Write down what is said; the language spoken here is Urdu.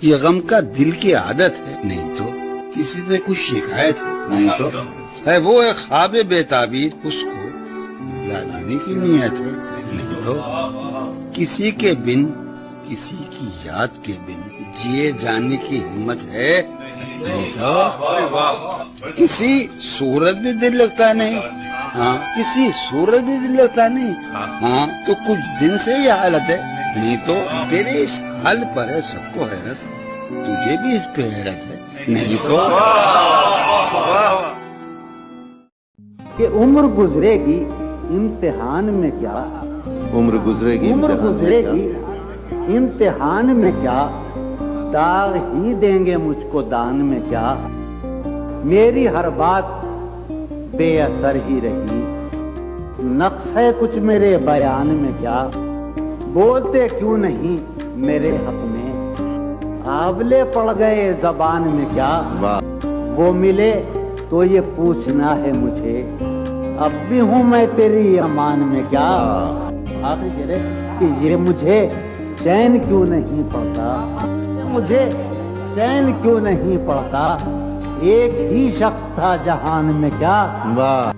یہ غم کا دل کی عادت ہے، نہیں تو کسی سے کچھ شکایت ہے، نہیں تو ہے وہ ایک خواب بے تعبیر، اس کو بلا دینے کی نیت ہے، نہیں تو کسی کے بن، کسی کی یاد کے بن جیے جانے کی ہمت ہے، نہیں تو کسی صورت بھی دل لگتا نہیں، ہاں کسی صورت بھی دل لگتا نہیں، ہاں تو کچھ دن سے یہ حالت ہے، نہیں تو تیرے اس حال پر ہے سب کو حیرت، تجھے بھی اس پہ حیرت ہے، نہیں تو کہ عمر گزرے گی امتحان میں کیا، عمر گزرے گی امتحان میں کیا، داغ ہی دیں گے مجھ کو دان میں کیا، میری ہر بات بے اثر ہی رہی، نقص ہے کچھ میرے بیان میں کیا، بولتے کیوں نہیں میرے حق میں، آبلے پڑ گئے زبان میں کیا، وہ ملے تو یہ پوچھنا ہے مجھے، اب بھی ہوں میں تیری امان میں کیا، آخر کہ یہ مجھے چین کیوں نہیں پڑتا، مجھے چین کیوں نہیں پڑتا، ایک ہی شخص تھا جہان میں کیا،